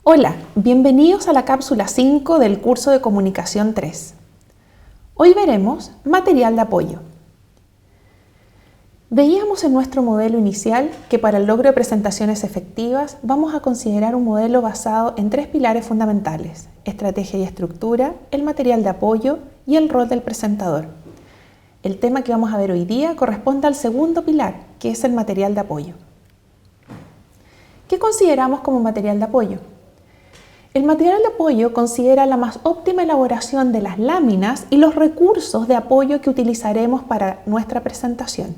Hola, bienvenidos a la cápsula 5 del curso de Comunicación 3. Hoy veremos material de apoyo. Veíamos en nuestro modelo inicial que para el logro de presentaciones efectivas vamos a considerar un modelo basado en tres pilares fundamentales: estrategia y estructura, el material de apoyo y el rol del presentador. El tema que vamos a ver hoy día corresponde al segundo pilar, que es el material de apoyo. ¿Qué consideramos como material de apoyo? El material de apoyo considera la más óptima elaboración de las láminas y los recursos de apoyo que utilizaremos para nuestra presentación.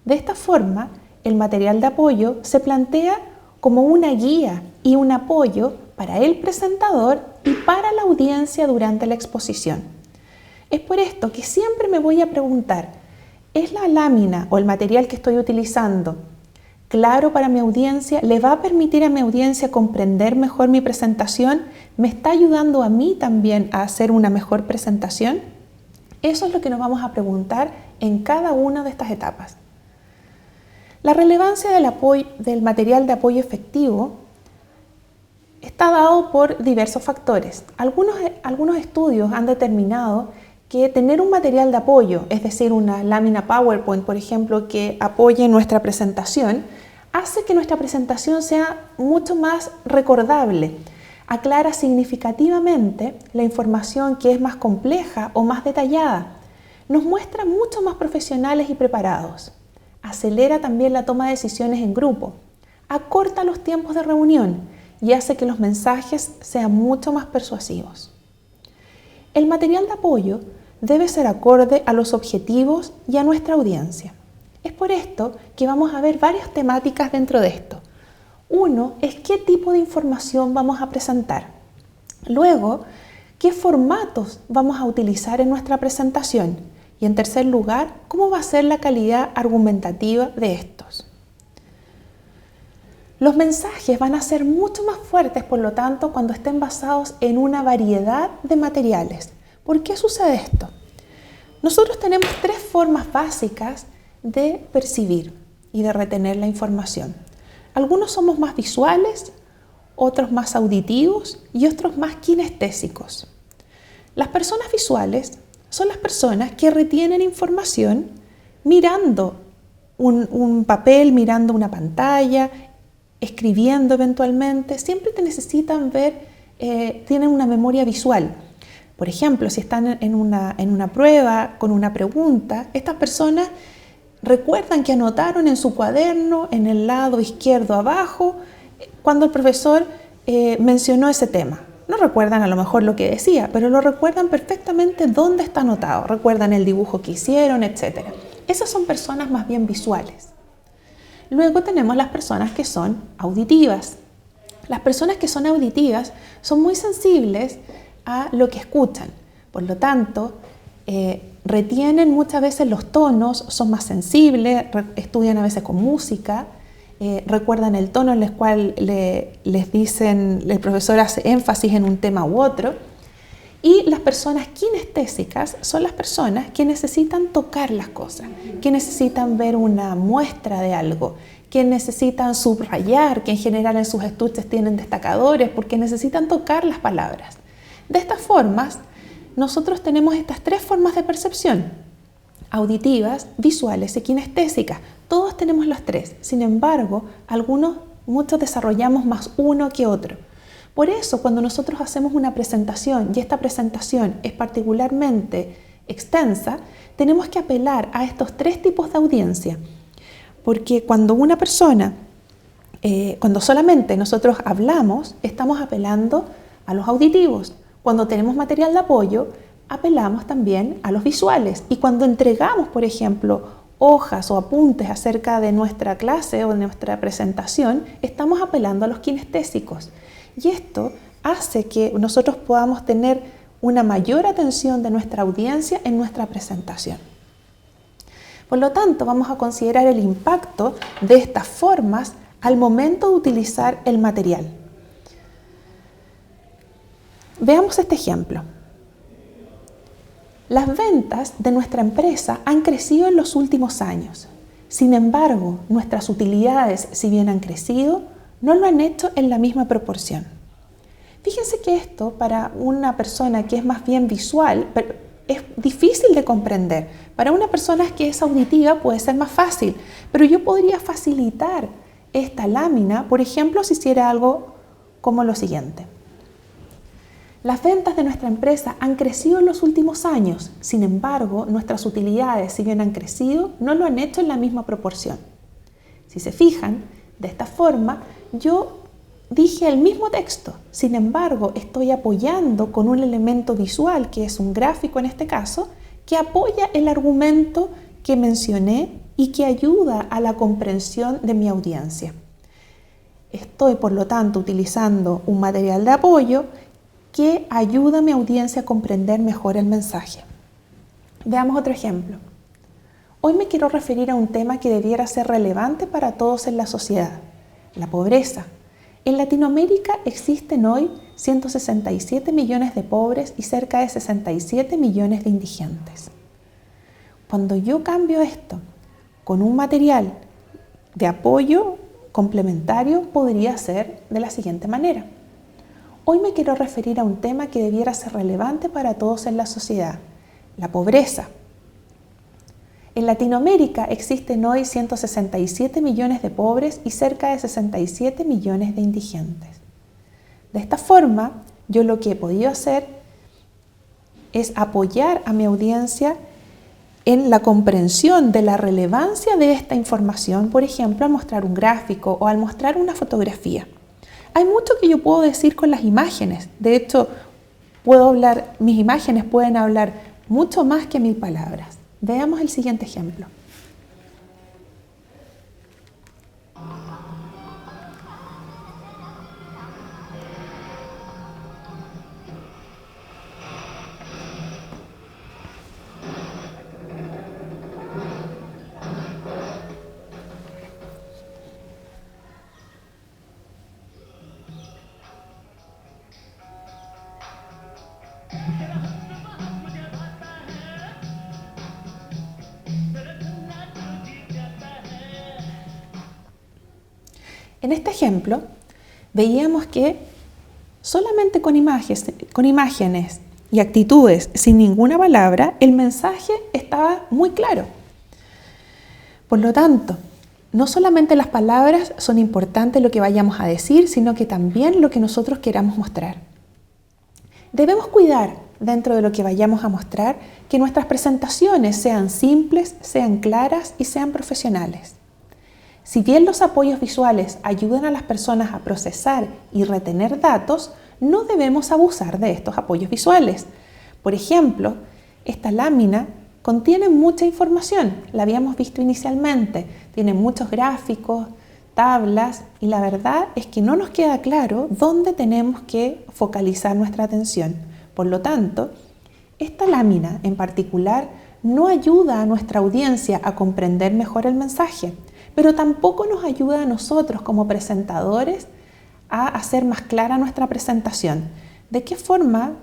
De esta forma, el material de apoyo se plantea como una guía y un apoyo para el presentador y para la audiencia durante la exposición. Es por esto que siempre me voy a preguntar, ¿es la lámina o el material que estoy utilizando claro para mi audiencia? ¿Le va a permitir a mi audiencia comprender mejor mi presentación? ¿Me está ayudando a mí también a hacer una mejor presentación? Eso es lo que nos vamos a preguntar en cada una de estas etapas. La relevancia del material de apoyo efectivo está dado por diversos factores. Algunos estudios han determinado que tener un material de apoyo, es decir, una lámina PowerPoint, por ejemplo, que apoye nuestra presentación, hace que nuestra presentación sea mucho más recordable, aclara significativamente la información que es más compleja o más detallada, nos muestra mucho más profesionales y preparados, acelera también la toma de decisiones en grupo, acorta los tiempos de reunión y hace que los mensajes sean mucho más persuasivos. El material de apoyo debe ser acorde a los objetivos y a nuestra audiencia. Es por esto que vamos a ver varias temáticas dentro de esto. Uno es qué tipo de información vamos a presentar. Luego, qué formatos vamos a utilizar en nuestra presentación. Y en tercer lugar, cómo va a ser la calidad argumentativa de estos. Los mensajes van a ser mucho más fuertes, por lo tanto, cuando estén basados en una variedad de materiales. ¿Por qué sucede esto? Nosotros tenemos tres formas básicas de percibir y de retener la información. Algunos somos más visuales, otros más auditivos y otros más kinestésicos. Las personas visuales son las personas que retienen información mirando un papel, mirando una pantalla, escribiendo eventualmente. Siempre te necesitan ver, tienen una memoria visual. Por ejemplo, si están en una prueba con una pregunta, estas personas recuerdan que anotaron en su cuaderno, en el lado izquierdo abajo, cuando el profesor mencionó ese tema. No recuerdan a lo mejor lo que decía, pero lo recuerdan perfectamente dónde está anotado. Recuerdan el dibujo que hicieron, etc. Esas son personas más bien visuales. Luego tenemos las personas que son auditivas. Las personas que son auditivas son muy sensibles a lo que escuchan. Por lo tanto, retienen muchas veces los tonos, son más sensibles, estudian a veces con música, recuerdan el tono en el cual les dicen, el profesor hace énfasis en un tema u otro. Y las personas kinestésicas son las personas que necesitan tocar las cosas, que necesitan ver una muestra de algo, que necesitan subrayar, que en general en sus estuches tienen destacadores porque necesitan tocar las palabras. De estas formas, nosotros tenemos estas tres formas de percepción: auditivas, visuales y kinestésicas. Todos tenemos las tres, sin embargo, muchos desarrollamos más uno que otro. Por eso, cuando nosotros hacemos una presentación y esta presentación es particularmente extensa, tenemos que apelar a estos tres tipos de audiencia. Porque cuando una persona, cuando solamente nosotros hablamos, estamos apelando a los auditivos. Cuando tenemos material de apoyo, apelamos también a los visuales. Y cuando entregamos, por ejemplo, hojas o apuntes acerca de nuestra clase o de nuestra presentación, estamos apelando a los kinestésicos. Y esto hace que nosotros podamos tener una mayor atención de nuestra audiencia en nuestra presentación. Por lo tanto, vamos a considerar el impacto de estas formas al momento de utilizar el material. Veamos este ejemplo. Las ventas de nuestra empresa han crecido en los últimos años. Sin embargo, nuestras utilidades, si bien han crecido, no lo han hecho en la misma proporción. Fíjense que esto para una persona que es más bien visual es difícil de comprender. Para una persona que es auditiva puede ser más fácil, pero yo podría facilitar esta lámina, por ejemplo, si hiciera algo como lo siguiente. Las ventas de nuestra empresa han crecido en los últimos años, sin embargo, nuestras utilidades, si bien han crecido, no lo han hecho en la misma proporción. Si se fijan, de esta forma, yo dije el mismo texto, sin embargo, estoy apoyando con un elemento visual, que es un gráfico en este caso, que apoya el argumento que mencioné y que ayuda a la comprensión de mi audiencia. Estoy, por lo tanto, utilizando un material de apoyo que ayuda a mi audiencia a comprender mejor el mensaje. Veamos otro ejemplo. Hoy me quiero referir a un tema que debiera ser relevante para todos en la sociedad, la pobreza. En Latinoamérica existen hoy 167 millones de pobres y cerca de 67 millones de indigentes. Cuando yo cambio esto con un material de apoyo complementario, podría ser de la siguiente manera. Hoy me quiero referir a un tema que debiera ser relevante para todos en la sociedad, la pobreza. En Latinoamérica existen hoy 167 millones de pobres y cerca de 67 millones de indigentes. De esta forma, yo lo que he podido hacer es apoyar a mi audiencia en la comprensión de la relevancia de esta información, por ejemplo, al mostrar un gráfico o al mostrar una fotografía. Hay mucho que yo puedo decir con las imágenes. De hecho, mis imágenes pueden hablar mucho más que 1000 palabras. Veamos el siguiente ejemplo. En este ejemplo, veíamos que solamente con imágenes y actitudes sin ninguna palabra, el mensaje estaba muy claro. Por lo tanto, no solamente las palabras son importantes lo que vayamos a decir, sino que también lo que nosotros queramos mostrar. Debemos cuidar, dentro de lo que vayamos a mostrar, que nuestras presentaciones sean simples, sean claras y sean profesionales. Si bien los apoyos visuales ayudan a las personas a procesar y retener datos, no debemos abusar de estos apoyos visuales. Por ejemplo, esta lámina contiene mucha información, la habíamos visto inicialmente, tiene muchos gráficos, tablas y la verdad es que no nos queda claro dónde tenemos que focalizar nuestra atención. Por lo tanto, esta lámina en particular no ayuda a nuestra audiencia a comprender mejor el mensaje, pero tampoco nos ayuda a nosotros como presentadores a hacer más clara nuestra presentación. ¿De qué forma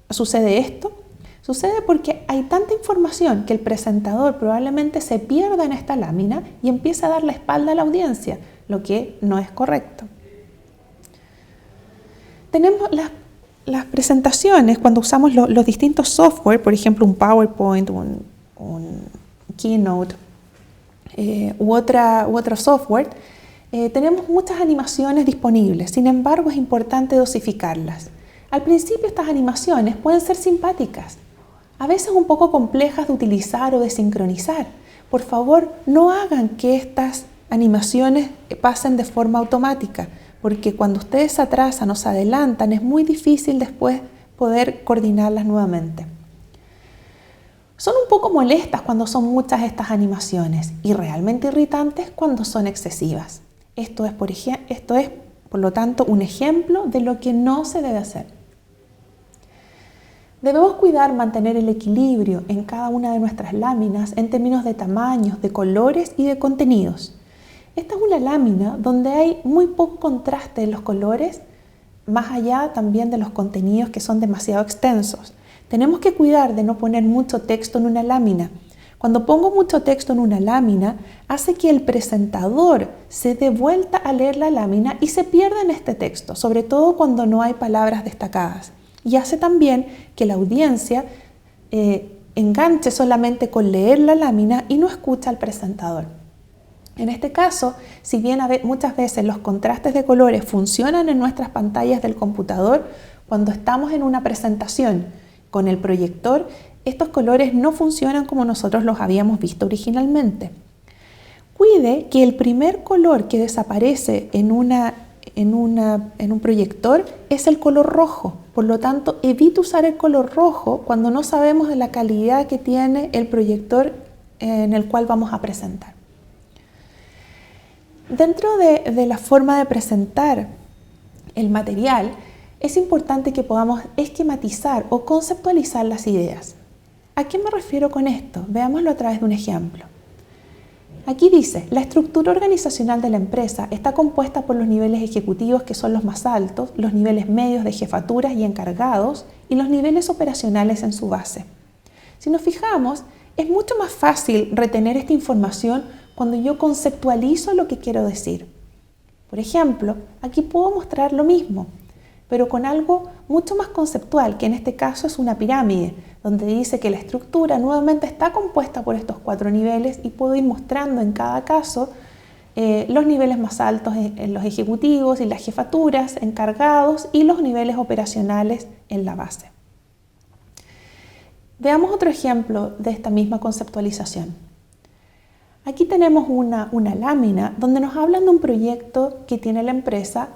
sucede esto? Sucede porque hay tanta información que el presentador probablemente se pierda en esta lámina y empieza a dar la espalda a la audiencia, lo que no es correcto. Tenemos las presentaciones cuando usamos los distintos software, por ejemplo un PowerPoint, un Keynote, u otro software, tenemos muchas animaciones disponibles, sin embargo es importante dosificarlas. Al principio estas animaciones pueden ser simpáticas, a veces un poco complejas de utilizar o de sincronizar. Por favor, no hagan que estas animaciones pasen de forma automática, porque cuando ustedes se atrasan o se adelantan es muy difícil después poder coordinarlas nuevamente. Son un poco molestas cuando son muchas estas animaciones y realmente irritantes cuando son excesivas. Esto es, por lo tanto, un ejemplo de lo que no se debe hacer. Debemos cuidar mantener el equilibrio en cada una de nuestras láminas en términos de tamaños, de colores y de contenidos. Esta es una lámina donde hay muy poco contraste en los colores, más allá también de los contenidos que son demasiado extensos. Tenemos que cuidar de no poner mucho texto en una lámina, Cuando pongo mucho texto en una lámina, hace que el presentador se dé vuelta a leer la lámina y se pierda en este texto, sobre todo cuando no hay palabras destacadas. Y hace también que la audiencia enganche solamente con leer la lámina y no escucha al presentador. En este caso, si bien muchas veces los contrastes de colores funcionan en nuestras pantallas del computador, cuando estamos en una presentación con el proyector, estos colores no funcionan como nosotros los habíamos visto originalmente. Cuide que el primer color que desaparece en un proyector es el color rojo. Por lo tanto, evite usar el color rojo cuando no sabemos de la calidad que tiene el proyector en el cual vamos a presentar. Dentro de la forma de presentar el material, es importante que podamos esquematizar o conceptualizar las ideas. ¿A qué me refiero con esto? Veámoslo a través de un ejemplo. Aquí dice, la estructura organizacional de la empresa está compuesta por los niveles ejecutivos, que son los más altos, los niveles medios de jefaturas y encargados, y los niveles operacionales en su base. Si nos fijamos, es mucho más fácil retener esta información cuando yo conceptualizo lo que quiero decir. Por ejemplo, aquí puedo mostrar lo mismo, pero con algo mucho más conceptual, que en este caso es una pirámide, donde dice que la estructura nuevamente está compuesta por estos 4 niveles y puedo ir mostrando en cada caso los niveles más altos en los ejecutivos y las jefaturas, encargados, y los niveles operacionales en la base. Veamos otro ejemplo de esta misma conceptualización. Aquí tenemos una lámina donde nos hablan de un proyecto que tiene la empresa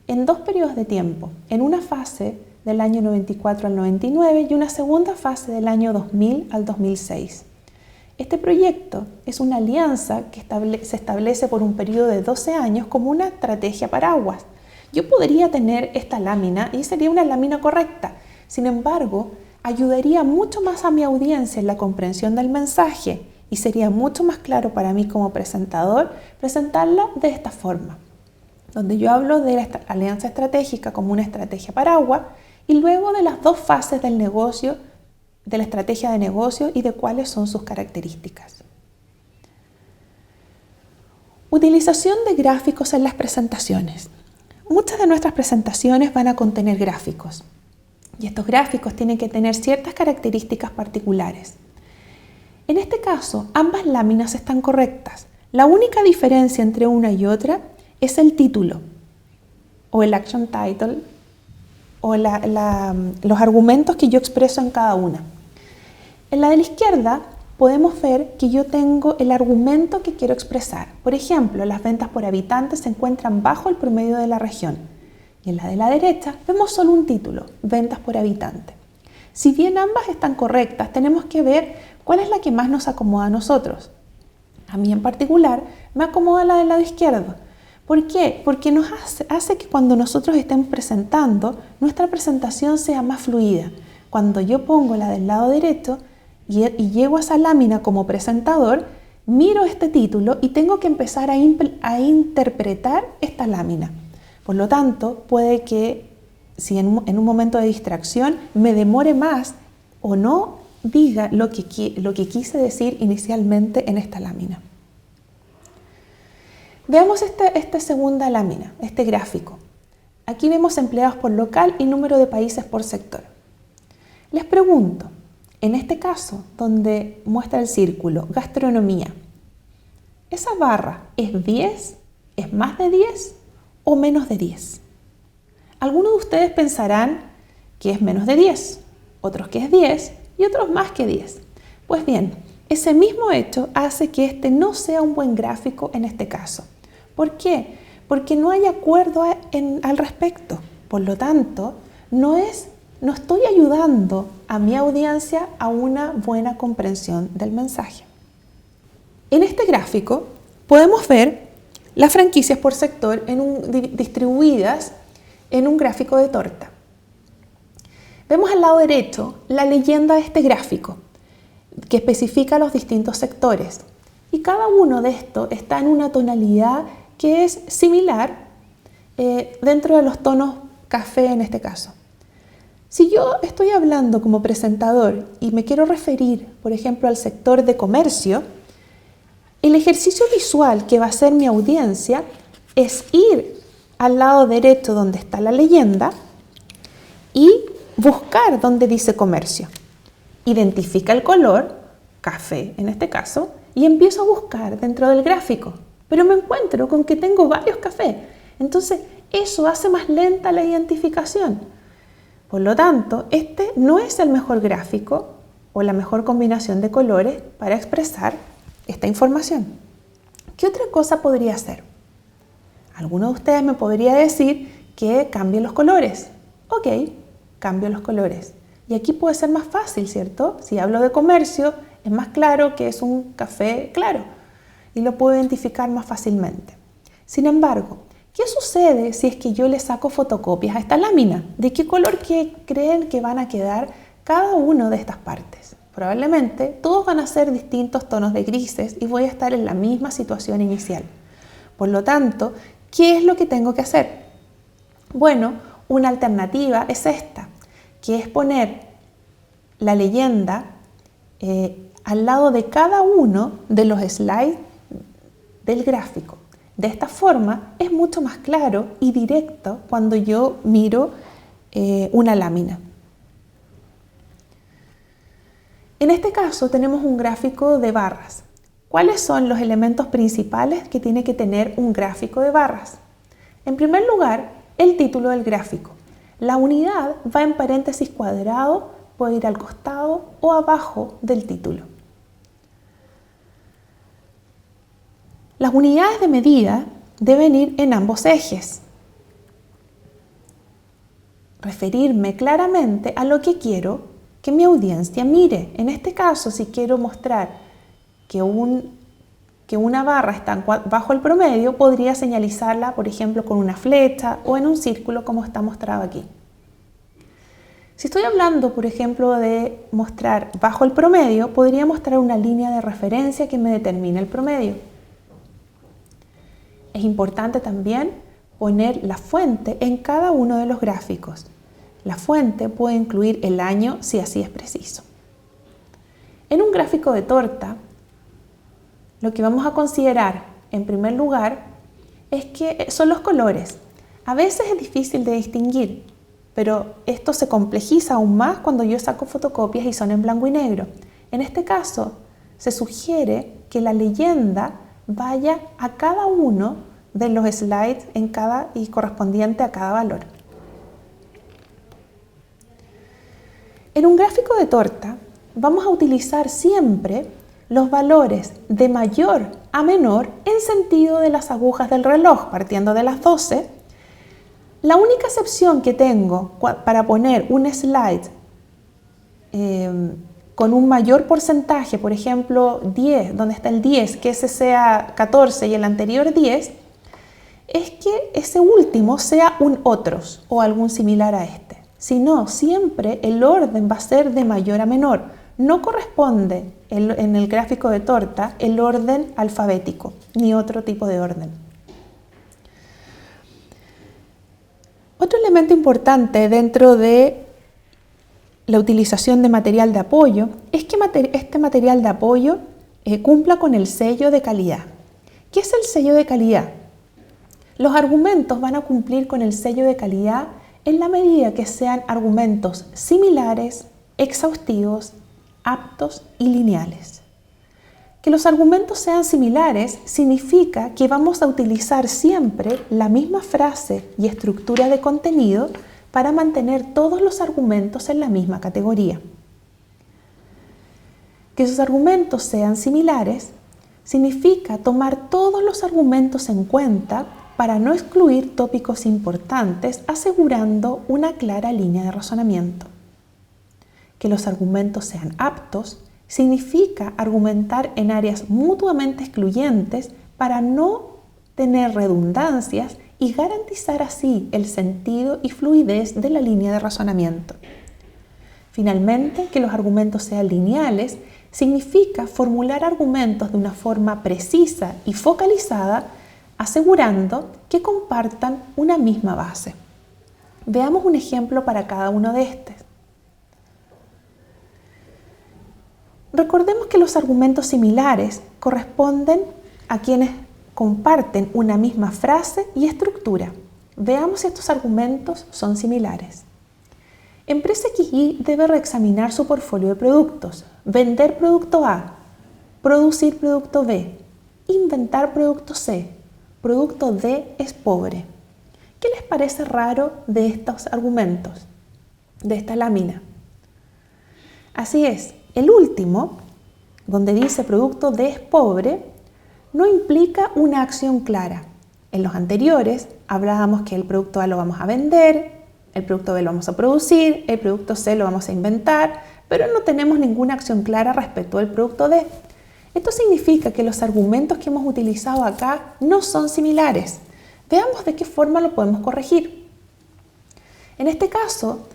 en 2 periodos de tiempo, en una fase del año 94 al 99 y una segunda fase del año 2000 al 2006. Este proyecto es una alianza que se establece por un periodo de 12 años como una estrategia paraguas. Yo podría tener esta lámina y sería una lámina correcta. Sin embargo, ayudaría mucho más a mi audiencia en la comprensión del mensaje y sería mucho más claro para mí como presentador presentarla de esta forma, donde yo hablo de la alianza estratégica como una estrategia paraguas y luego de las 2 fases del negocio, de la estrategia de negocio y de cuáles son sus características. Utilización de gráficos en las presentaciones. Muchas de nuestras presentaciones van a contener gráficos y estos gráficos tienen que tener ciertas características particulares. En este caso, ambas láminas están correctas. La única diferencia entre una y otra es el título o el action title o los argumentos que yo expreso en cada una. En la de la izquierda podemos ver que yo tengo el argumento que quiero expresar. Por ejemplo, las ventas por habitante se encuentran bajo el promedio de la región. Y en la de la derecha vemos solo un título, ventas por habitante. Si bien ambas están correctas, tenemos que ver cuál es la que más nos acomoda a nosotros. A mí en particular me acomoda la del lado izquierdo. ¿Por qué? Porque nos hace que cuando nosotros estemos presentando, nuestra presentación sea más fluida. Cuando yo pongo la del lado derecho y llego a esa lámina como presentador, miro este título y tengo que empezar a interpretar esta lámina. Por lo tanto, puede que si en un momento de distracción me demore más o no diga lo que quise decir inicialmente en esta lámina. Veamos esta segunda lámina, este gráfico. Aquí vemos empleados por local y número de países por sector. Les pregunto, en este caso, donde muestra el círculo, gastronomía, ¿esa barra es 10, es más de 10 o menos de 10? Algunos de ustedes pensarán que es menos de 10, otros que es 10 y otros más que 10. Pues bien, ese mismo hecho hace que este no sea un buen gráfico en este caso. ¿Por qué? Porque no hay acuerdo al respecto. Por lo tanto, no estoy ayudando a mi audiencia a una buena comprensión del mensaje. En este gráfico podemos ver las franquicias por sector distribuidas en un gráfico de torta. Vemos al lado derecho la leyenda de este gráfico que especifica los distintos sectores y cada uno de estos está en una tonalidad que es similar dentro de los tonos café en este caso. Si yo estoy hablando como presentador y me quiero referir, por ejemplo, al sector de comercio, el ejercicio visual que va a hacer mi audiencia es ir al lado derecho donde está la leyenda y buscar donde dice comercio. Identifica el color, café en este caso, y empiezo a buscar dentro del gráfico. Pero me encuentro con que tengo varios cafés. Entonces, eso hace más lenta la identificación. Por lo tanto, este no es el mejor gráfico o la mejor combinación de colores para expresar esta información. ¿Qué otra cosa podría hacer? Alguno de ustedes me podría decir que cambie los colores. Ok, cambio los colores. Y aquí puede ser más fácil, ¿cierto? Si hablo de comercio, es más claro que es un café claro y lo puedo identificar más fácilmente. Sin embargo, ¿qué sucede si es que yo le saco fotocopias a esta lámina? ¿De qué color creen que van a quedar cada una de estas partes? Probablemente todos van a ser distintos tonos de grises y voy a estar en la misma situación inicial. Por lo tanto, ¿qué es lo que tengo que hacer? Bueno, una alternativa es esta, que es poner la leyenda al lado de cada uno de los slides del gráfico. De esta forma es mucho más claro y directo cuando yo miro una lámina. En este caso tenemos un gráfico de barras. ¿Cuáles son los elementos principales que tiene que tener un gráfico de barras? En primer lugar, el título del gráfico. La unidad va en paréntesis cuadrado, puede ir al costado o abajo del título. Las unidades de medida deben ir en ambos ejes. Referirme claramente a lo que quiero que mi audiencia mire. En este caso, si quiero mostrar que una barra está bajo el promedio, podría señalizarla, por ejemplo, con una flecha o en un círculo como está mostrado aquí. Si estoy hablando, por ejemplo, de mostrar bajo el promedio, podría mostrar una línea de referencia que me determine el promedio. Es importante también poner la fuente en cada uno de los gráficos. La fuente puede incluir el año si así es preciso. En un gráfico de torta, lo que vamos a considerar en primer lugar es que son los colores. A veces es difícil de distinguir, pero esto se complejiza aún más cuando yo saco fotocopias y son en blanco y negro. En este caso, se sugiere que la leyenda vaya a cada uno de los slides y correspondiente a cada valor. En un gráfico de torta vamos a utilizar siempre los valores de mayor a menor en sentido de las agujas del reloj, partiendo de las 12. La única excepción que tengo para poner un slide con un mayor porcentaje, por ejemplo 10, donde está el 10, que ese sea 14 y el anterior 10, es que ese último sea un otros o algún similar a este. Si no, siempre el orden va a ser de mayor a menor. No corresponde en el gráfico de torta el orden alfabético, ni otro tipo de orden. Otro elemento importante dentro de la utilización de material de apoyo es que este material de apoyo cumpla con el sello de calidad. ¿Qué es el sello de calidad? Los argumentos van a cumplir con el sello de calidad en la medida que sean argumentos similares, exhaustivos, aptos y lineales. Que los argumentos sean similares significa que vamos a utilizar siempre la misma frase y estructura de contenido para mantener todos los argumentos en la misma categoría. Que sus argumentos sean similares significa tomar todos los argumentos en cuenta para no excluir tópicos importantes, asegurando una clara línea de razonamiento. Que los argumentos sean aptos significa argumentar en áreas mutuamente excluyentes para no tener redundancias y garantizar así el sentido y fluidez de la línea de razonamiento. Finalmente, que los argumentos sean lineales significa formular argumentos de una forma precisa y focalizada, asegurando que compartan una misma base. Veamos un ejemplo para cada uno de estos. Recordemos que los argumentos similares corresponden a quienes comparten una misma frase y estructura. Veamos si estos argumentos son similares. Empresa XY debe reexaminar su portfolio de productos, vender producto A, producir producto B, inventar producto C, producto D es pobre. ¿Qué les parece raro de estos argumentos, de esta lámina? Así es, el último, donde dice producto D es pobre, no implica una acción clara. En los anteriores hablábamos que el producto A lo vamos a vender, el producto B lo vamos a producir, el producto C lo vamos a inventar, pero no tenemos ninguna acción clara respecto al producto D. Esto significa que los argumentos que hemos utilizado acá no son similares. Veamos de qué forma lo podemos corregir. En este caso,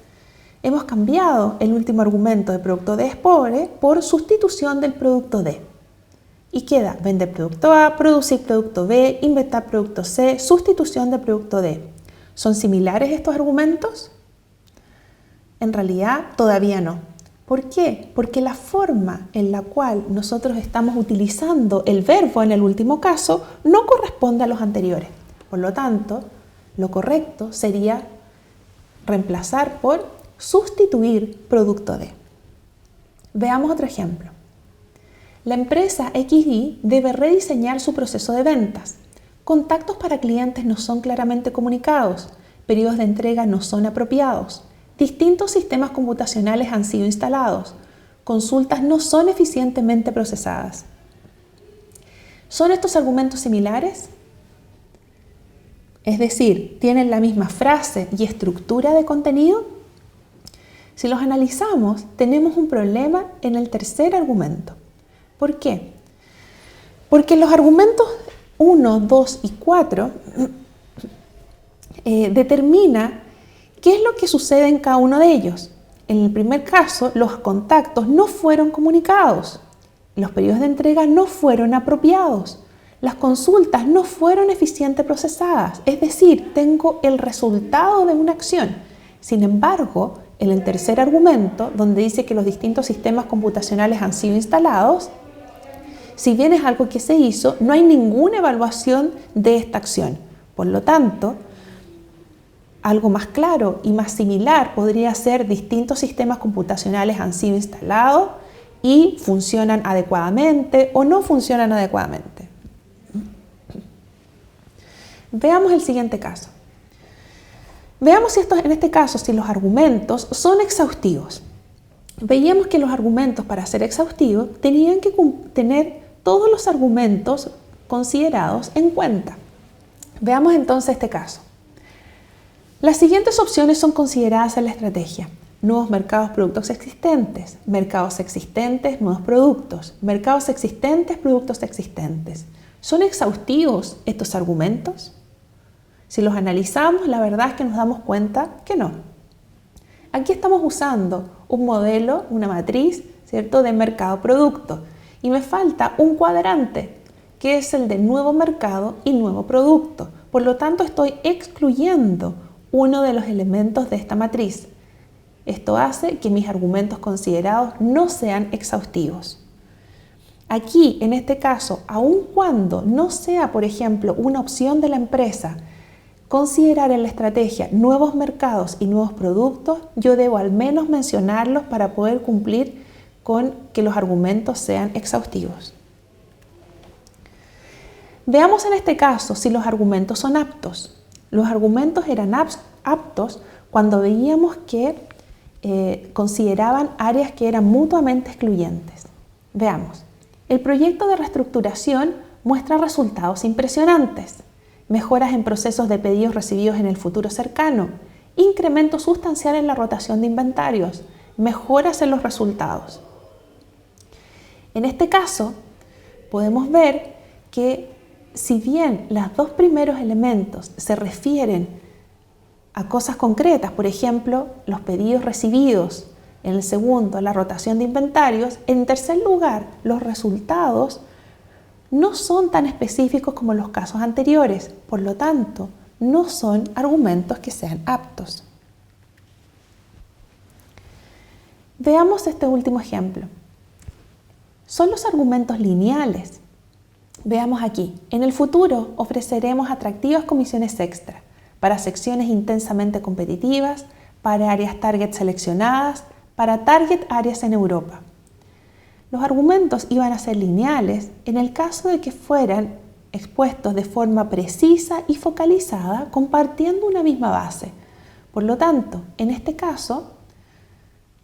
hemos cambiado el último argumento de producto D es pobre por sustitución del producto D. Y queda vender producto A, producir producto B, inventar producto C, sustitución del producto D. ¿Son similares estos argumentos? En realidad, todavía no. ¿Por qué? Porque la forma en la cual nosotros estamos utilizando el verbo en el último caso no corresponde a los anteriores. Por lo tanto, lo correcto sería reemplazar por sustituir producto D. Veamos otro ejemplo. La empresa XY debe rediseñar su proceso de ventas. Contactos para clientes no son claramente comunicados. Periodos de entrega no son apropiados. Distintos sistemas computacionales han sido instalados. Consultas no son eficientemente procesadas. ¿Son estos argumentos similares? Es decir, ¿tienen la misma frase y estructura de contenido? Si los analizamos, tenemos un problema en el tercer argumento. ¿Por qué? Porque los argumentos 1, 2 y 4 determina qué es lo que sucede en cada uno de ellos. En el primer caso, los contactos no fueron comunicados, los periodos de entrega no fueron apropiados, las consultas no fueron eficientemente procesadas, es decir, tengo el resultado de una acción. Sin embargo, en el tercer argumento, donde dice que los distintos sistemas computacionales han sido instalados, si bien es algo que se hizo, no hay ninguna evaluación de esta acción. Por lo tanto, algo más claro y más similar podría ser distintos sistemas computacionales han sido instalados y funcionan adecuadamente o no funcionan adecuadamente. Veamos el siguiente caso. Veamos si en este caso si los argumentos son exhaustivos. Veíamos que los argumentos para ser exhaustivos tenían que tener todos los argumentos considerados en cuenta. Veamos entonces este caso. Las siguientes opciones son consideradas en la estrategia. Nuevos mercados, productos existentes, nuevos productos, mercados existentes, productos existentes. ¿Son exhaustivos estos argumentos? Si los analizamos, la verdad es que nos damos cuenta que no. Aquí estamos usando un modelo, una matriz, ¿cierto?, de mercado-producto. Y me falta un cuadrante, que es el de nuevo mercado y nuevo producto. Por lo tanto, estoy excluyendo uno de los elementos de esta matriz. Esto hace que mis argumentos considerados no sean exhaustivos. Aquí, en este caso, aun cuando no sea, por ejemplo, una opción de la empresa considerar en la estrategia nuevos mercados y nuevos productos, yo debo al menos mencionarlos para poder cumplir con que los argumentos sean exhaustivos. Veamos en este caso si los argumentos son aptos. Los argumentos eran aptos cuando veíamos que consideraban áreas que eran mutuamente excluyentes. Veamos. El proyecto de reestructuración muestra resultados impresionantes. Mejoras en procesos de pedidos recibidos en el futuro cercano, incremento sustancial en la rotación de inventarios, mejoras en los resultados. En este caso, podemos ver que si bien los dos primeros elementos se refieren a cosas concretas, por ejemplo, los pedidos recibidos, en el segundo, la rotación de inventarios, en tercer lugar, los resultados no son tan específicos como los casos anteriores, por lo tanto, no son argumentos que sean aptos. Veamos este último ejemplo. son los argumentos lineales. Veamos aquí, en el futuro ofreceremos atractivas comisiones extra para secciones intensamente competitivas, para áreas target seleccionadas, para target áreas en Europa. Los argumentos iban a ser lineales en el caso de que fueran expuestos de forma precisa y focalizada compartiendo una misma base. Por lo tanto, en este caso,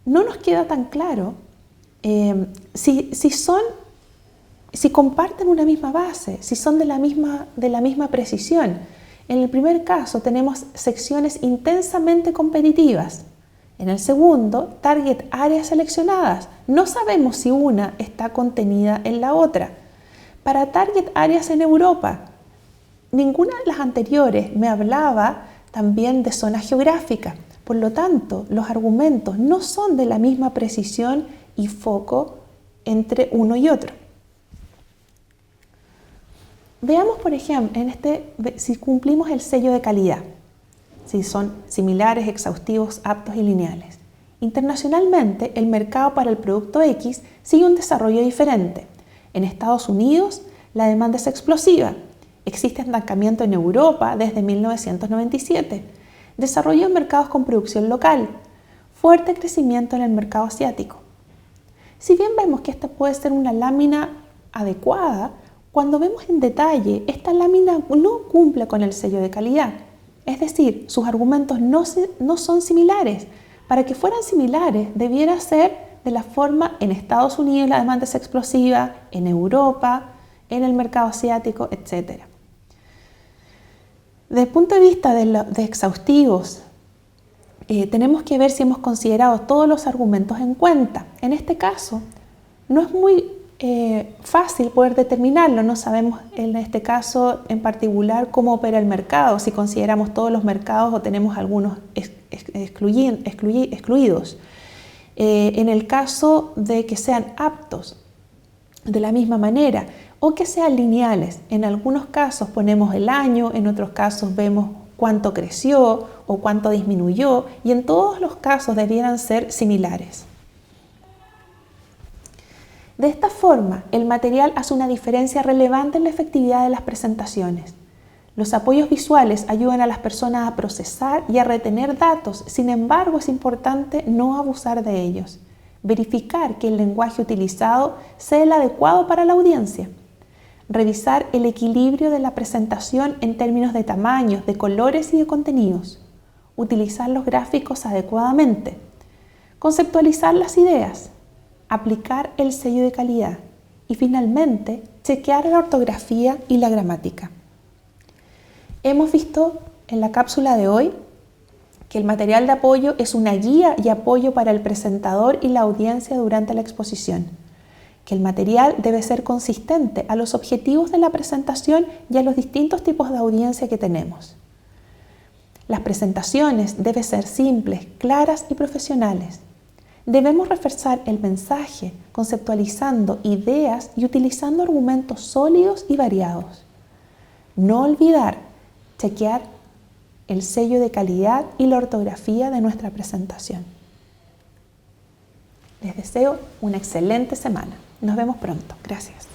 no nos queda tan claro si comparten una misma base, si son de la misma precisión. En el primer caso tenemos secciones intensamente competitivas. En el segundo, target áreas seleccionadas. No sabemos si una está contenida en la otra. Para target áreas en Europa, ninguna de las anteriores me hablaba también de zona geográfica. Por lo tanto, los argumentos no son de la misma precisión y foco entre uno y otro. Veamos, por ejemplo, si cumplimos el sello de calidad, si son similares, exhaustivos, aptos y lineales. Internacionalmente, el mercado para el producto X sigue un desarrollo diferente. En Estados Unidos, la demanda es explosiva. Existe estancamiento en Europa desde 1997. Desarrollo en mercados con producción local. Fuerte crecimiento en el mercado asiático. Si bien vemos que esta puede ser una lámina adecuada, cuando vemos en detalle, esta lámina no cumple con el sello de calidad. Es decir, sus argumentos no son similares. Para que fueran similares, debiera ser de la forma en Estados Unidos la demanda es explosiva, en Europa, en el mercado asiático, etc. Desde el punto de vista de exhaustivos, tenemos que ver si hemos considerado todos los argumentos en cuenta. En este caso, no es muy fácil poder determinarlo, no sabemos en este caso en particular cómo opera el mercado, si consideramos todos los mercados o tenemos algunos excluidos. En el caso de que sean aptos de la misma manera o que sean lineales, en algunos casos ponemos el año, en otros casos vemos cuánto creció o cuánto disminuyó y en todos los casos debieran ser similares. De esta forma, el material hace una diferencia relevante en la efectividad de las presentaciones. Los apoyos visuales ayudan a las personas a procesar y a retener datos, sin embargo es importante no abusar de ellos. Verificar que el lenguaje utilizado sea el adecuado para la audiencia. Revisar el equilibrio de la presentación en términos de tamaños, de colores y de contenidos. Utilizar los gráficos adecuadamente. Conceptualizar las ideas. Aplicar el sello de calidad y finalmente chequear la ortografía y la gramática. Hemos visto en la cápsula de hoy que el material de apoyo es una guía y apoyo para el presentador y la audiencia durante la exposición, que el material debe ser consistente a los objetivos de la presentación y a los distintos tipos de audiencia que tenemos. Las presentaciones deben ser simples, claras y profesionales. Debemos reforzar el mensaje, conceptualizando ideas y utilizando argumentos sólidos y variados. No olvidar chequear el sello de calidad y la ortografía de nuestra presentación. Les deseo una excelente semana. Nos vemos pronto. Gracias.